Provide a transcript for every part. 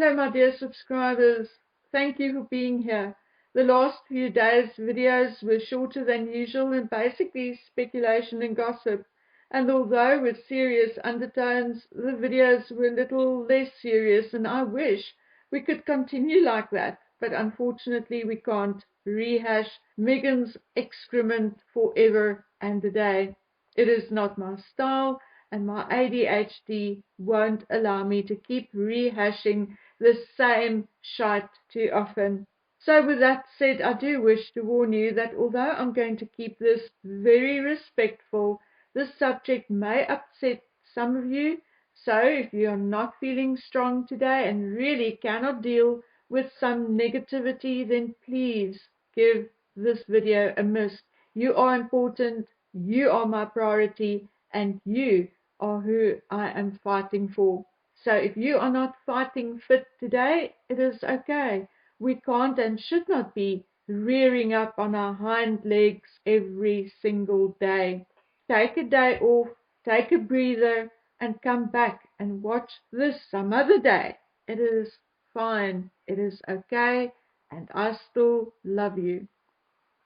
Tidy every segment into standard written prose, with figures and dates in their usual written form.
Hello, my dear subscribers. Thank you for being here. The last few days' videos were shorter than usual and basically speculation and gossip. And although with serious undertones, the videos were a little less serious, and I wish we could continue like that. But unfortunately, we can't rehash Megan's excrement forever and a day. It is not my style, and my ADHD won't allow me to keep rehashing the same shite too often. So with that said, I do wish to warn you that although I'm going to keep this very respectful, this subject may upset some of you. So if you are not feeling strong today and really cannot deal with some negativity, then please give this video a miss. You are important, you are my priority, and you are who I am fighting for. So if you are not fighting fit today, it is okay. We can't and should not be rearing up on our hind legs every single day. Take a day off, take a breather, and come back and watch this some other day. It is fine. It is okay. And I still love you.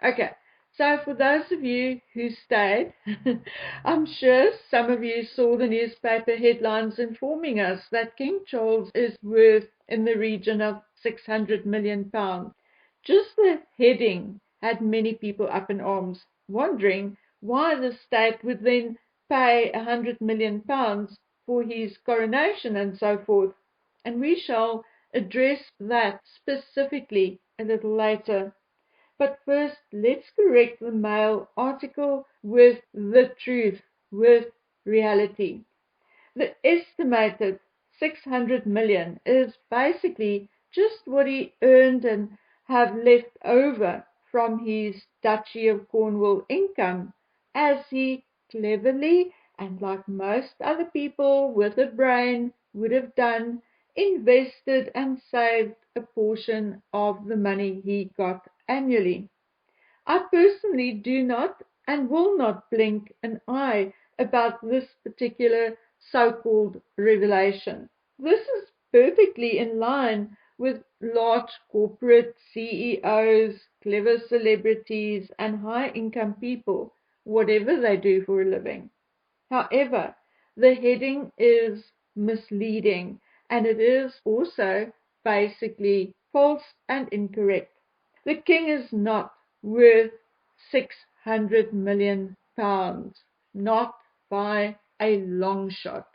Okay, so for those of you who stayed, I'm sure some of you saw the newspaper headlines informing us that King Charles is worth in the region of £600 million. Just the heading had many people up in arms, wondering why the state would then pay £100 million for his coronation and so forth. And we shall address that specifically a little later. But first, let's correct the Mail article with the truth, with reality. The estimated 600 million is basically just what he earned and have left over from his Duchy of Cornwall income, as he cleverly, and like most other people with a brain would have done, invested and saved a portion of the money he got annually. I personally do not and will not blink an eye about this particular so-called revelation. This is perfectly in line with large corporate CEOs, clever celebrities, and high-income people, whatever they do for a living. However, the heading is misleading, and it is also basically false and incorrect. The king is not worth £600 million, not by a long shot.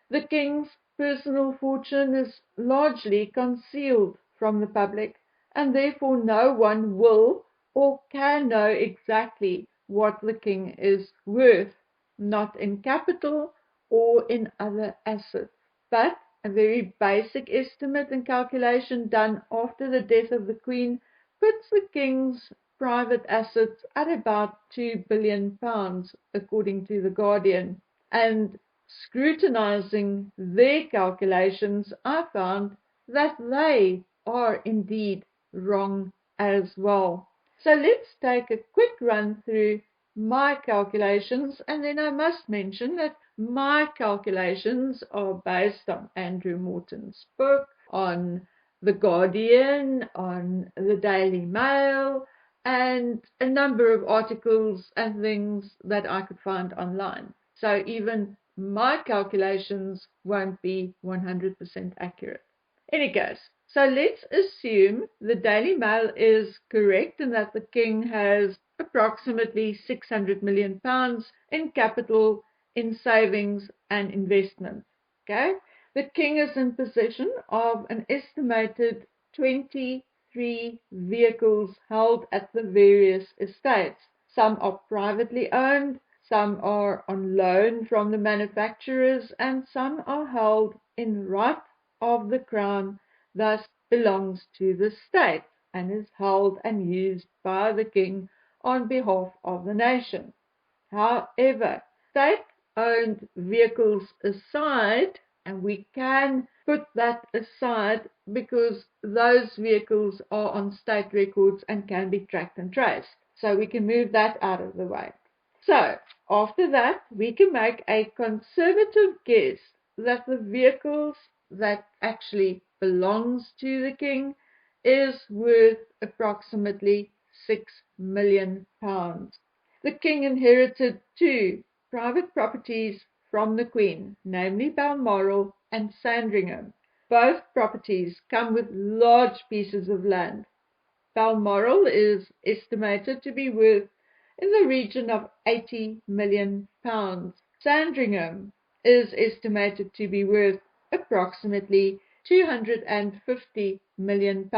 The king's personal fortune is largely concealed from the public, and therefore no one will or can know exactly what the king is worth, not in capital or in other assets. But a very basic estimate and calculation done after the death of the Queen puts the king's private assets at about £2 billion, according to The Guardian. And scrutinizing their calculations, I found that they are indeed wrong as well. So let's take a quick run through my calculations, and then I must mention that my calculations are based on Andrew Morton's book, on The Guardian, on the Daily Mail, and a number of articles and things that I could find online. So even my calculations won't be 100% accurate. Any case, so let's assume the Daily Mail is correct and that the king has approximately £600 million in capital, in savings and investments. Okay, the king is in possession of an estimated 23 vehicles held at the various estates. Some are privately owned, some are on loan from the manufacturers, and some are held in right of the crown, thus belongs to the state and is held and used by the king on behalf of the nation. However, state-owned vehicles aside, and we can put that aside because those vehicles are on state records and can be tracked and traced. So we can move that out of the way. So after that, we can make a conservative guess that the vehicles that actually belongs to the king is worth approximately £6 million. The king inherited two private properties from the Queen, namely Balmoral and Sandringham. Both properties come with large pieces of land. Balmoral is estimated to be worth in the region of £80 million. Sandringham is estimated to be worth approximately £250 million,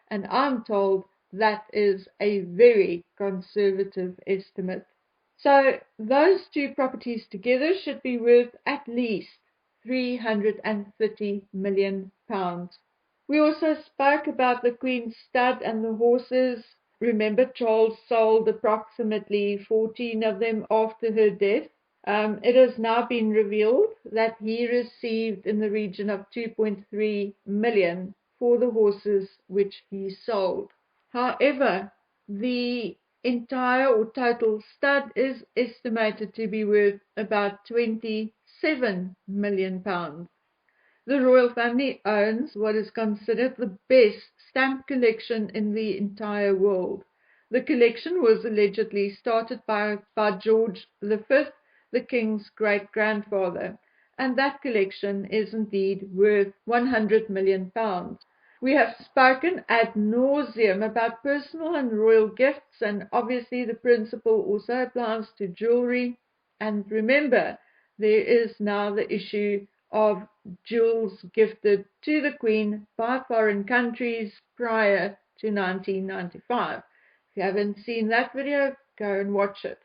and I'm told that is a very conservative estimate. So those two properties together should be worth at least £330 million. We also spoke about the Queen's stud and the horses. Remember, Charles sold approximately 14 of them after her death. It has now been revealed that he received in the region of 2.3 million for the horses which he sold. However, the entire or total stud is estimated to be worth about £27 million. The royal family owns what is considered the best stamp collection in the entire world. The collection was allegedly started by George V, the king's great-grandfather, and that collection is indeed worth £100 million. We have spoken ad nauseum about personal and royal gifts, and obviously the principle also applies to jewelry. And remember, there is now the issue of jewels gifted to the Queen by foreign countries prior to 1995. If you haven't seen that video, go and watch it.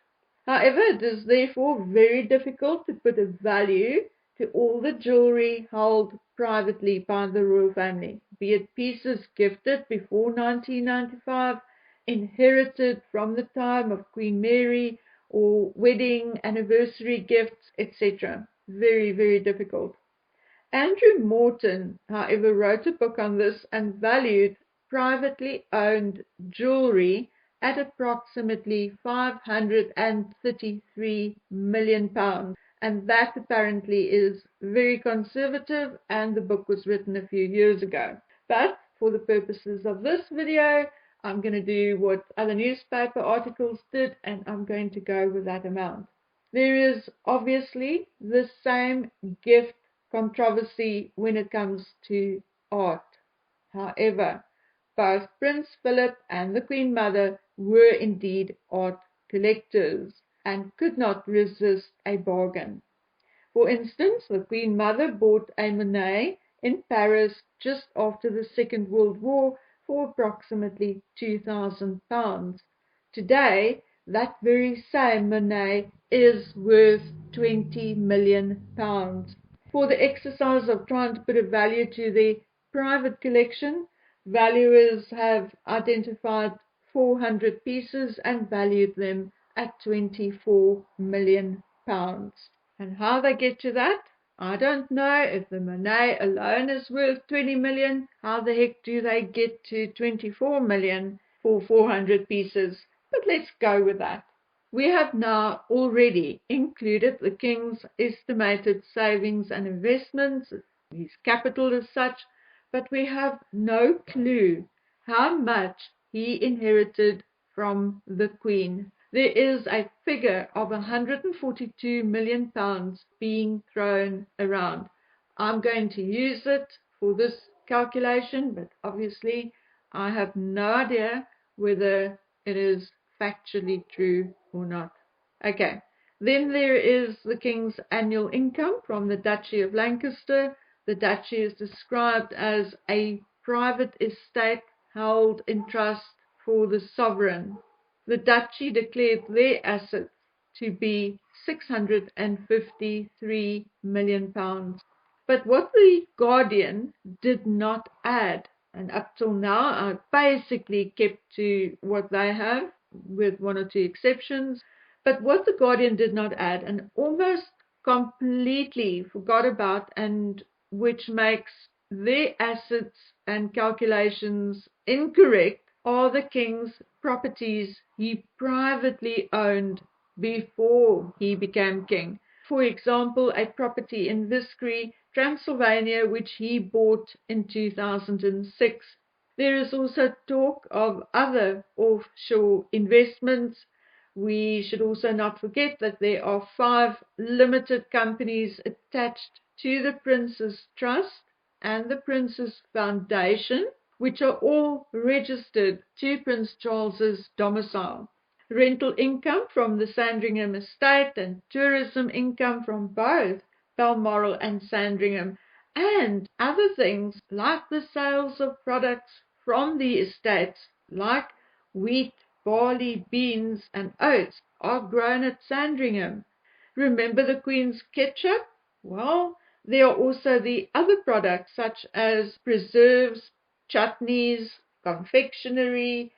However, it is therefore very difficult to put a value to all the jewelry held privately by the royal family, be it pieces gifted before 1995, inherited from the time of Queen Mary, or wedding, anniversary gifts, etc. Very, very difficult. Andrew Morton, however, wrote a book on this and valued privately owned jewelry at approximately £533 million, and that apparently is very conservative, and the book was written a few years ago. But for the purposes of this video, I'm going to do what other newspaper articles did, and I'm going to go with that amount. There is obviously the same gift controversy when it comes to art. However, both Prince Philip and the Queen Mother were indeed art collectors and could not resist a bargain. For instance, the Queen Mother bought a Monet in Paris just after the Second World War for approximately £2,000. Today, that very same Monet is worth £20 million. For the exercise of trying to put a value to the private collection, valuers have identified 400 pieces and valued them at £24 million. And how they get to that, I don't know. If the Monet alone is worth 20 million, how the heck do they get to 24 million for 400 pieces? But let's go with that. We have now already included the king's estimated savings and investments, his capital as such, but we have no clue how much he inherited from the Queen. There is a figure of £142 million being thrown around. I'm going to use it for this calculation, but obviously I have no idea whether it is factually true or not. Okay, then there is the King's annual income from the Duchy of Lancaster. The duchy is described as a private estate held in trust for the sovereign. The duchy declared their assets to be £653 million. But what the Guardian did not add, and up till now I basically kept to what they have, with one or two exceptions, but what the Guardian did not add and almost completely forgot about, and which makes their assets and calculations incorrect, are the king's properties he privately owned before he became king. For example, a property in Viscary Transylvania, which he bought in 2006. There is also talk of other offshore investments. We should also not forget that there are 5 limited companies attached to the Prince's Trust and the Prince's Foundation, which are all registered to Prince Charles's domicile. Rental income from the Sandringham estate and tourism income from both Balmoral and Sandringham, and other things like the sales of products from the estates like wheat, barley, beans and oats are grown at Sandringham. Remember the Queen's ketchup? Well, there are also the other products such as preserves, chutneys, confectionery,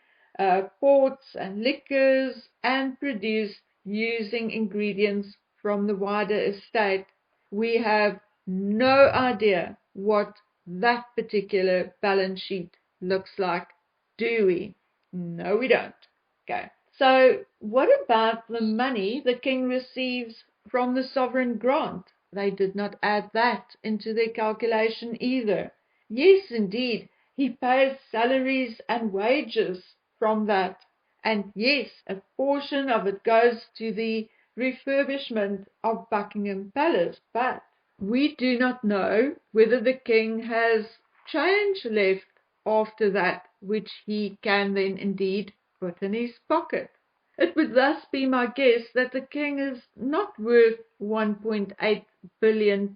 ports and liquors, and produced using ingredients from the wider estate. We have no idea what that particular balance sheet looks like, do we? No, we don't. Okay. So what about the money the king receives from the sovereign grant? They did not add that into their calculation either. Yes, indeed, he pays salaries and wages from that. And yes, a portion of it goes to the refurbishment of Buckingham Palace, but we do not know whether the king has change left after that, which he can then indeed put in his pocket. It would thus be my guess that the king is not worth £1.8 billion,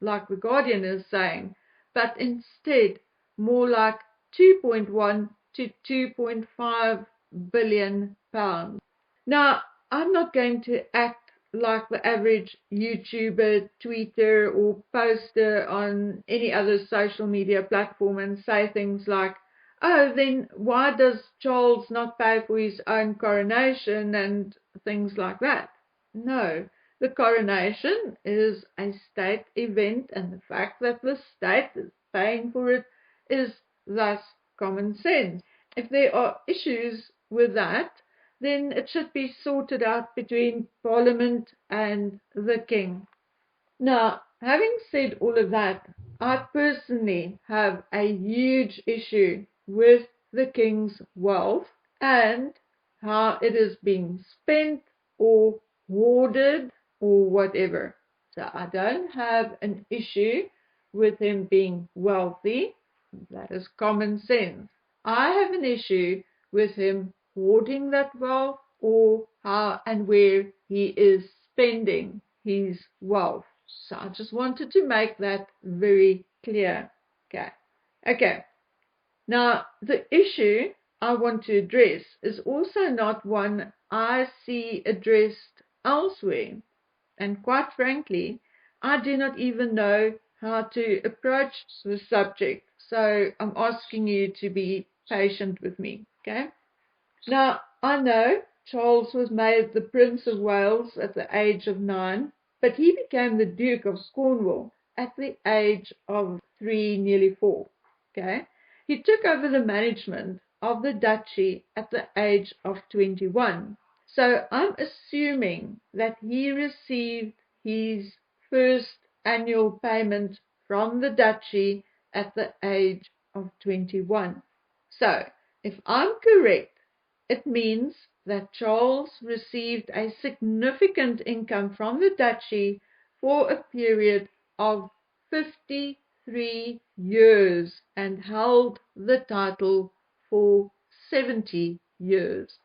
like the Guardian is saying, but instead more like 2.1 to 2.5 billion pounds. Now, I'm not going to act like the average YouTuber, tweeter, or poster on any other social media platform and say things like, oh, then why does Charles not pay for his own coronation and things like that? No, the coronation is a state event, and the fact that the state is paying for it is thus common sense. If there are issues with that, then it should be sorted out between Parliament and the King. Now, having said all of that, I personally have a huge issue with the King's wealth and how it is being spent or hoarded or whatever. So I don't have an issue with him being wealthy. That is common sense. I have an issue with him hoarding that wealth or how and where he is spending his wealth. So I just wanted to make that very clear. Okay. Now, the issue I want to address is also not one I see addressed elsewhere. And quite frankly, I do not even know how to approach the subject. So I'm asking you to be patient with me. Okay. Now, I know Charles was made the Prince of Wales at the age of 9, but he became the Duke of Cornwall at the age of 3, nearly 4. Okay? He took over the management of the duchy at the age of 21. So I'm assuming that he received his first annual payment from the duchy at the age of 21. So, if I'm correct, it means that Charles received a significant income from the duchy for a period of 53 years and held the title for 70 years.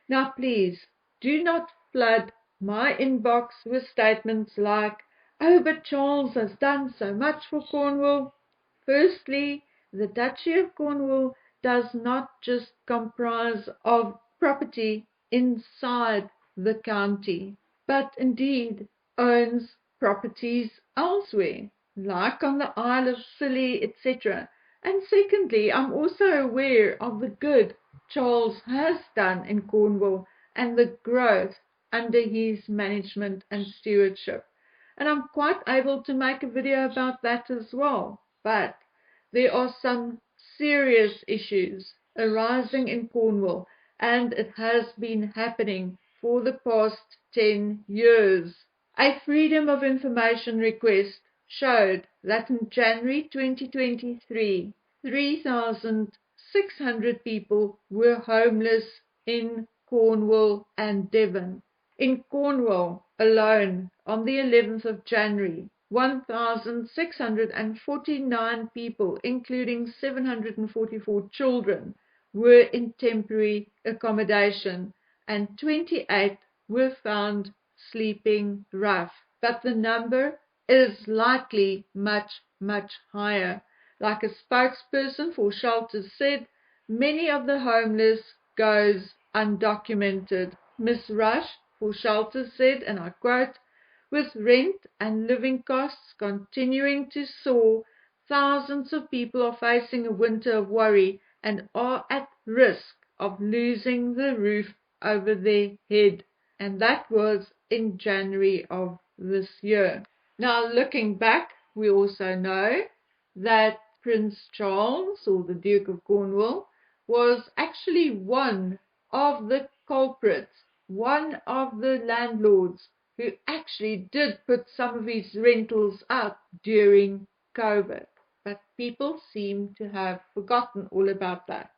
Now, please do not flood my inbox with statements like, oh, but Charles has done so much for Cornwall. Firstly, the Duchy of Cornwall does not just comprise of property inside the county, but indeed owns properties elsewhere, like on the Isle of Scilly, etc. And secondly, I'm also aware of the good Charles has done in Cornwall and the growth under his management and stewardship. And I'm quite able to make a video about that as well. But there are some serious issues arising in Cornwall, and it has been happening for the past 10 years. A freedom of information request showed that in January 2023, 3,600 people were homeless in Cornwall and Devon. In Cornwall alone, on the 11th of January, 1,649 people, including 744 children, were in temporary accommodation, and 28 were found sleeping rough. But the number is likely much, much higher. Like a spokesperson for shelters said, many of the homeless goes undocumented. Ms. Rush for shelters said, and I quote, with rent and living costs continuing to soar, thousands of people are facing a winter of worry and are at risk of losing the roof over their head. And that was in January of this year. Now, looking back, we also know that Prince Charles, or the Duke of Cornwall, was actually one of the culprits, one of the landlords who actually did put some of his rentals up during COVID. But people seem to have forgotten all about that.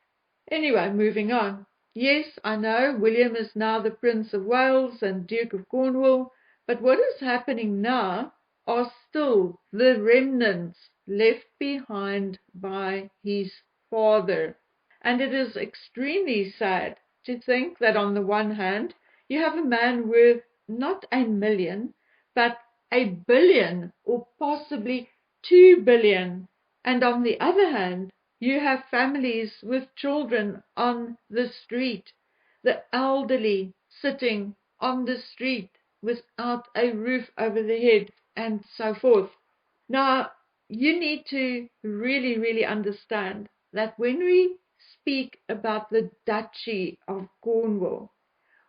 Anyway, moving on. Yes, I know William is now the Prince of Wales and Duke of Cornwall, but what is happening now are still the remnants left behind by his father. And it is extremely sad to think that on the one hand, you have a man worth not 1 million, but 1 billion or possibly 2 billion. And on the other hand, you have families with children on the street, the elderly sitting on the street without a roof over their head, and so forth. Now, you need to really, really understand that when we speak about the Duchy of Cornwall,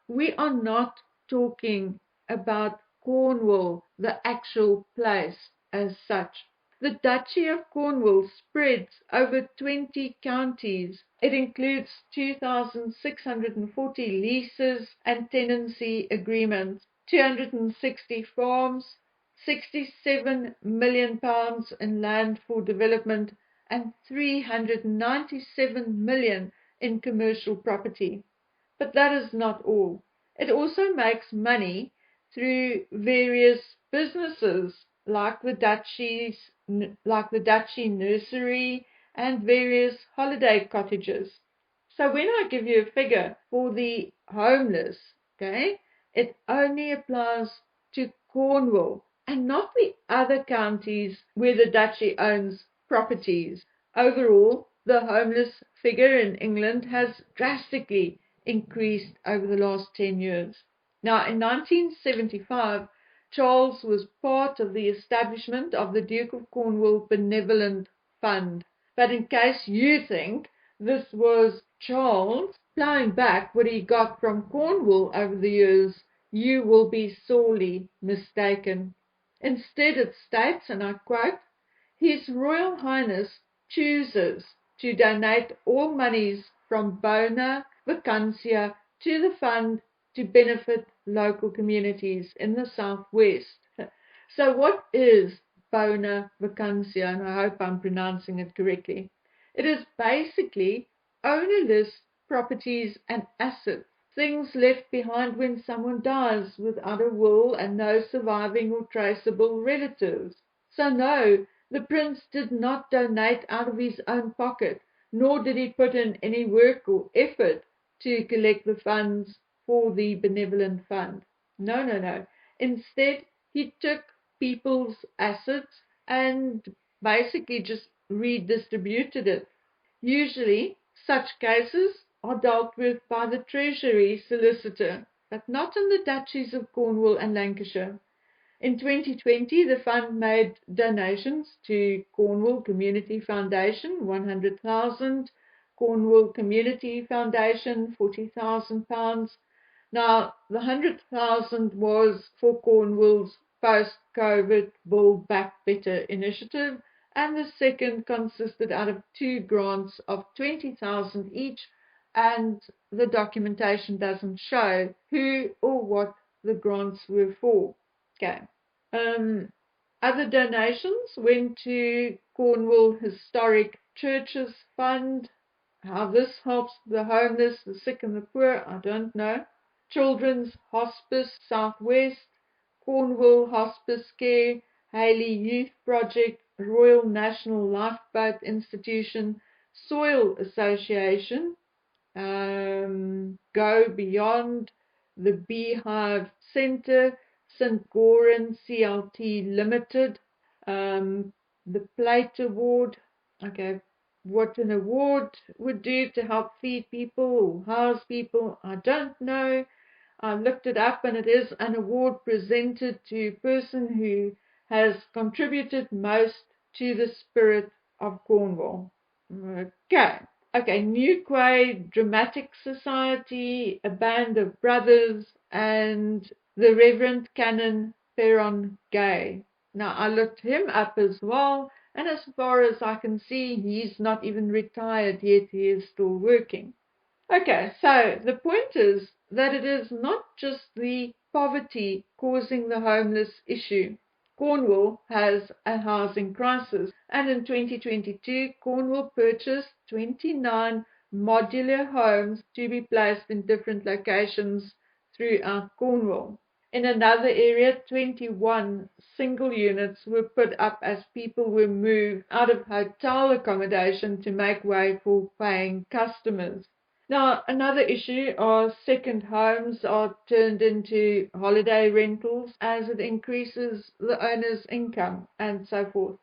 we are not talking about Cornwall, the actual place as such. The Duchy of Cornwall spreads over 20 counties. It includes 2,640 leases and tenancy agreements, 260 farms, £67 million in land for development, and £397 million in commercial property. But that is not all. It also makes money through various businesses like the Duchy Nursery and various holiday cottages. So when I give you a figure for the homeless, okay, it only applies to Cornwall and not the other counties where the Duchy owns properties. Overall, the homeless figure in England has drastically increased over the last 10 years. Now, in 1975, Charles was part of the establishment of the Duke of Cornwall Benevolent Fund. But in case you think this was Charles plowing back what he got from Cornwall over the years, you will be sorely mistaken. Instead, it states, and I quote, His Royal Highness chooses to donate all monies from bona vacantia to the fund to benefit local communities in the southwest. So what is bona vacantia? And I hope I'm pronouncing it correctly. It is basically ownerless properties and assets, things left behind when someone dies without a will and no surviving or traceable relatives. So no, the prince did not donate out of his own pocket, nor did he put in any work or effort to collect the funds for the benevolent fund. No, no, no. Instead, he took people's assets and basically just redistributed it. Usually, such cases are dealt with by the Treasury solicitor, but not in the duchies of Cornwall and Lancashire. In 2020, the fund made donations to Cornwall Community Foundation, 100,000, Cornwall Community Foundation, £40,000. Now, the 100,000 was for Cornwall's post-COVID Build Back Better initiative, and the second consisted out of two grants of 20,000 each, and the documentation doesn't show who or what the grants were for. Okay. Other donations went to Cornwall Historic Churches Fund. How this helps the homeless, the sick and the poor, I don't know. Children's Hospice Southwest, Cornwall Hospice Care, Haley Youth Project, Royal National Lifeboat Institution, Soil Association, Go Beyond, the Beehive Centre, St. Goran CLT Limited, the Plate Award. Okay, what an award would do to help feed people or house people, I don't know. I looked it up and it is an award presented to a person who has contributed most to the spirit of Cornwall. Okay. Okay, New Quay Dramatic Society, a band of brothers, and the Reverend Canon Perron Gay. Now, I looked him up as well, and as far as I can see, he's not even retired yet, he is still working. Okay, so the point is that it is not just the poverty causing the homeless issue. Cornwall has a housing crisis, and in 2022, Cornwall purchased 29 modular homes to be placed in different locations throughout Cornwall. In another area, 21 single units were put up as people were moved out of hotel accommodation to make way for paying customers. Now, another issue are second homes are turned into holiday rentals as it increases the owner's income and so forth.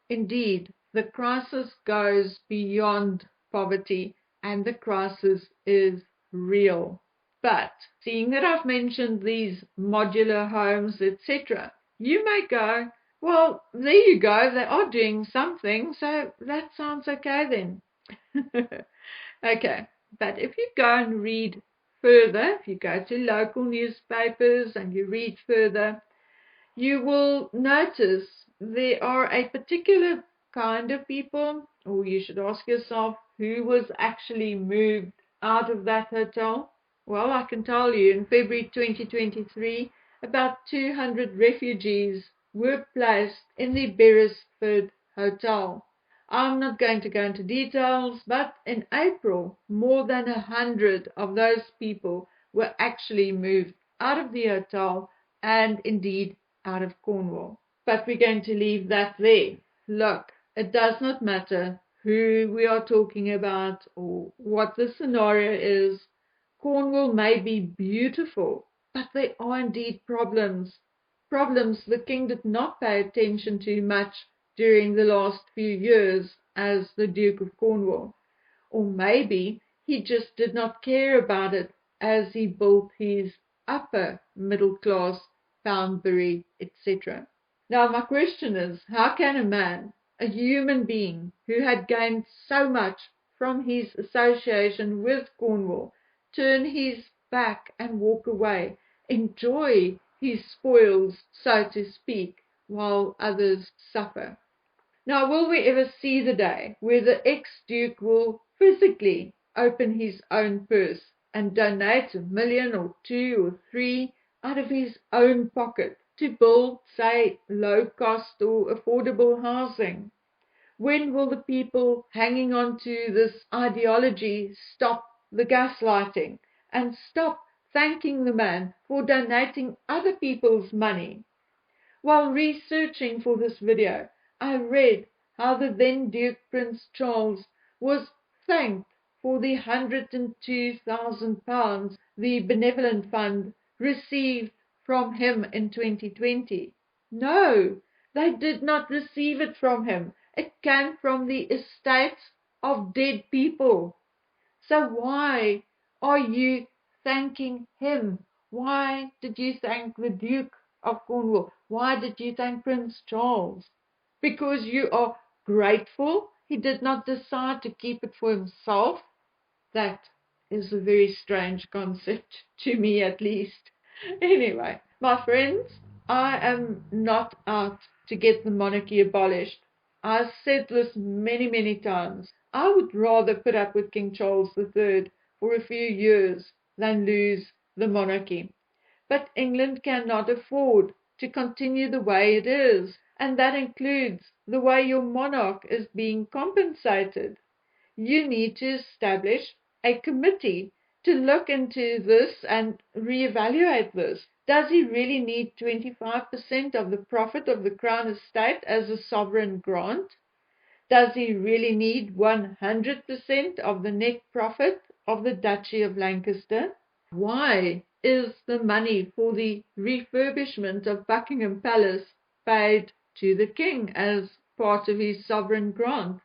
Indeed, the crisis goes beyond poverty and the crisis is real. But seeing that I've mentioned these modular homes, etc., you may go, well, there you go, they are doing something, so that sounds okay then. Okay, but if you go and read further, if you go to local newspapers and you read further, you will notice there are a particular kind of people, or you should ask yourself, who was actually moved out of that hotel. Well, I can tell you, in February 2023, about 200 refugees were placed in the Beresford Hotel. I'm not going to go into details, but in April, more than 100 of those people were actually moved out of the hotel and indeed out of Cornwall. But we're going to leave that there. Look, it does not matter who we are talking about or what the scenario is. Cornwall may be beautiful, but there are indeed problems. Problems the king did not pay attention to much during the last few years as the Duke of Cornwall. Or maybe he just did not care about it as he built his upper middle class, Poundbury, etc. Now my question is, how can a man, a human being who had gained so much from his association with Cornwall, turn his back and walk away, enjoy his spoils, so to speak, while others suffer? Now, will we ever see the day where the ex-Duke will physically open his own purse and donate $1 million or $2 or $3 out of his own pocket to build, say, low-cost or affordable housing? When will the people hanging on to this ideology stop the gaslighting and stop thanking the man for donating other people's money? While researching for this video, I read how the then Duke Prince Charles was thanked for the £102,000 the Benevolent Fund received from him in 2020. No, they did not receive it from him. It came from the estates of dead people. So why are you thanking him? Why did you thank the Duke of Cornwall? Why did you thank Prince Charles? Because you are grateful he did not decide to keep it for himself? That is a very strange concept, to me at least. Anyway, my friends, I am not out to get the monarchy abolished. I've said this many, many times. I would rather put up with King Charles III for a few years than lose the monarchy. But England cannot afford to continue the way it is, and that includes the way your monarch is being compensated. You need to establish a committee to look into this and reevaluate this. Does he really need 25% of the profit of the Crown Estate as a sovereign grant? Does he really need 100% of the net profit of the Duchy of Lancaster? Why is the money for the refurbishment of Buckingham Palace paid to the King as part of his sovereign grant?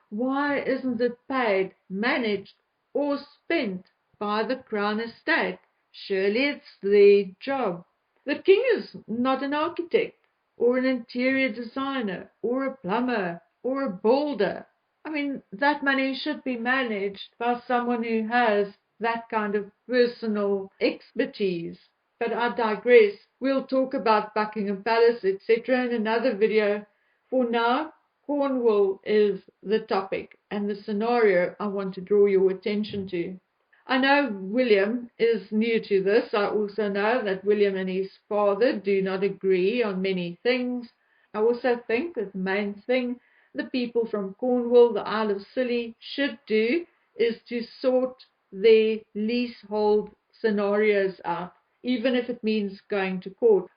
Why isn't it paid, managed, or spent by the Crown Estate? Surely it's their job. The King is not an architect, or an interior designer, or a plumber, or a builder. I mean, that money should be managed by someone who has that kind of personal expertise. But I digress. We'll talk about Buckingham Palace, etc. in another video. For now, Cornwall is the topic and the scenario I want to draw your attention to. I know William is new to this. I also know that William and his father do not agree on many things. I also think that the main thing the people from Cornwall, the Isle of Scilly, should do is to sort their leasehold scenarios out, even if it means going to court.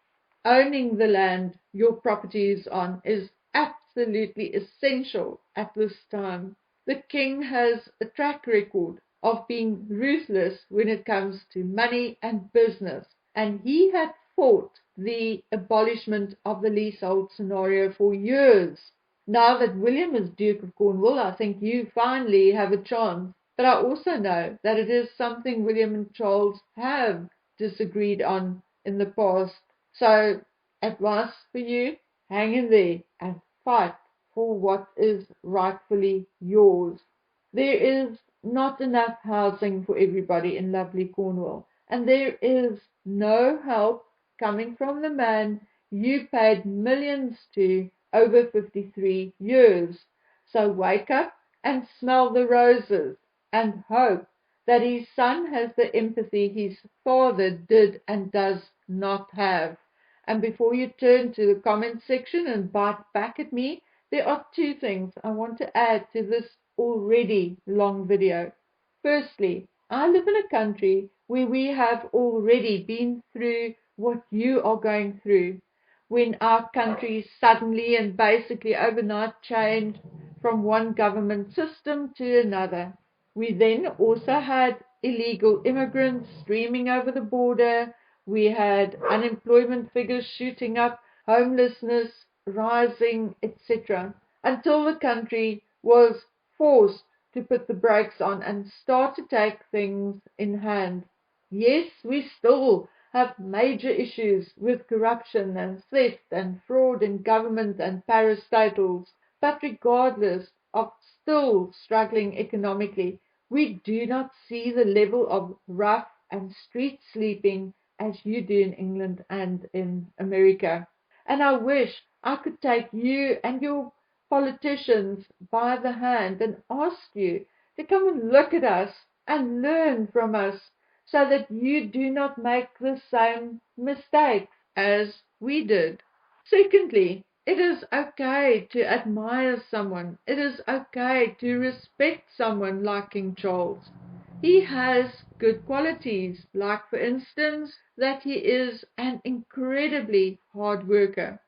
Owning the land your property is on is absolutely essential at this time. The King has a track record of being ruthless when it comes to money and business, and he had fought the abolishment of the leasehold scenario for years. Now that William is Duke of Cornwall, I think you finally have a chance. But I also know that it is something William and Charles have disagreed on in the past. So, advice for you, hang in there and fight for what is rightfully yours. There is not enough housing for everybody in lovely Cornwall, and there is no help coming from the man you paid millions to over 53 years. So wake up and smell the roses and hope that his son has the empathy his father did and does not have. And before you turn to the comment section and bite back at me, there are two things I want to add to this already long video. Firstly, I live in a country where we have already been through what you are going through. When our country suddenly and basically overnight changed from one government system to another. We then also had illegal immigrants streaming over the border. We had unemployment figures shooting up, homelessness rising, etc. Until the country was forced to put the brakes on and start to take things in hand. Yes, we still have major issues with corruption and theft and fraud in government and parastatals, but regardless of still struggling economically, we do not see the level of rough and street sleeping as you do in England and in America. And I wish I could take you and your politicians by the hand and ask you to come and look at us and learn from us so that you do not make the same mistakes as we did. Secondly, it is okay to admire someone. It is okay to respect someone like King Charles. He has good qualities, like, for instance, that he is an incredibly hard worker.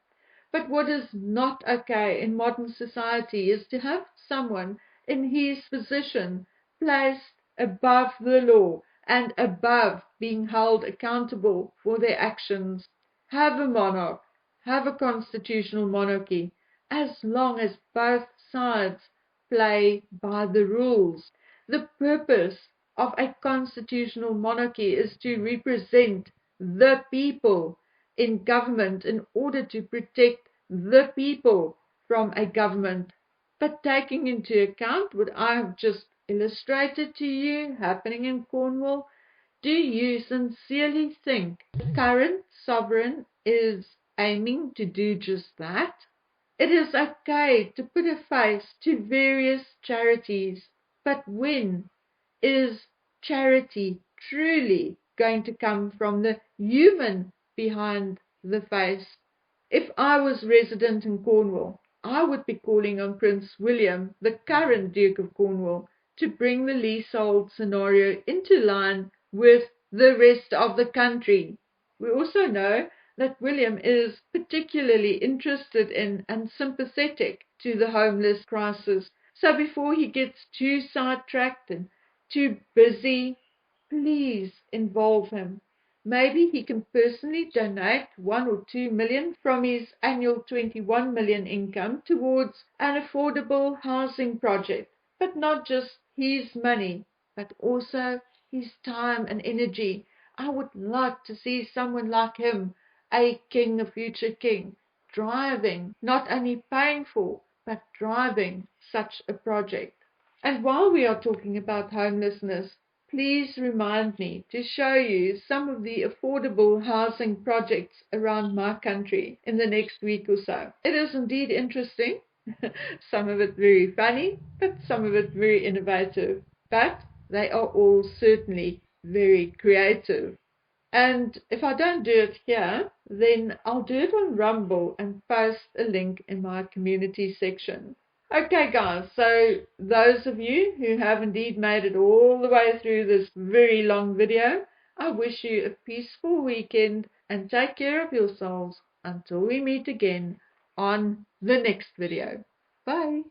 But what is not okay in modern society is to have someone in his position placed above the law and above being held accountable for their actions. Have a monarch, have a constitutional monarchy, as long as both sides play by the rules. The purpose of a constitutional monarchy is to represent the people in government in order to protect the people from a government. But taking into account what I have just illustrated to you happening in Cornwall, do you sincerely think the current sovereign is aiming to do just that? It is okay to put a face to various charities, but when is charity truly going to come from the human behind the face? If I was resident in Cornwall, I would be calling on Prince William, the current Duke of Cornwall, to bring the leasehold scenario into line with the rest of the country. We also know that William is particularly interested in and sympathetic to the homeless crisis. So before he gets too sidetracked and too busy, please involve him. Maybe he can personally donate 1 or 2 million from his annual 21 million income towards an affordable housing project. But not just his money, but also his time and energy. I would like to see someone like him, a king, a future king, driving, not only paying for, but driving such a project. And while we are talking about homelessness, please remind me to show you some of the affordable housing projects around my country in the next week or so. It is indeed interesting, some of it very funny, but some of it very innovative. But they are all certainly very creative. And if I don't do it here, then I'll do it on Rumble and post a link in my community section. Okay, guys, so those of you who have indeed made it all the way through this very long video, I wish you a peaceful weekend and take care of yourselves until we meet again on the next video. Bye.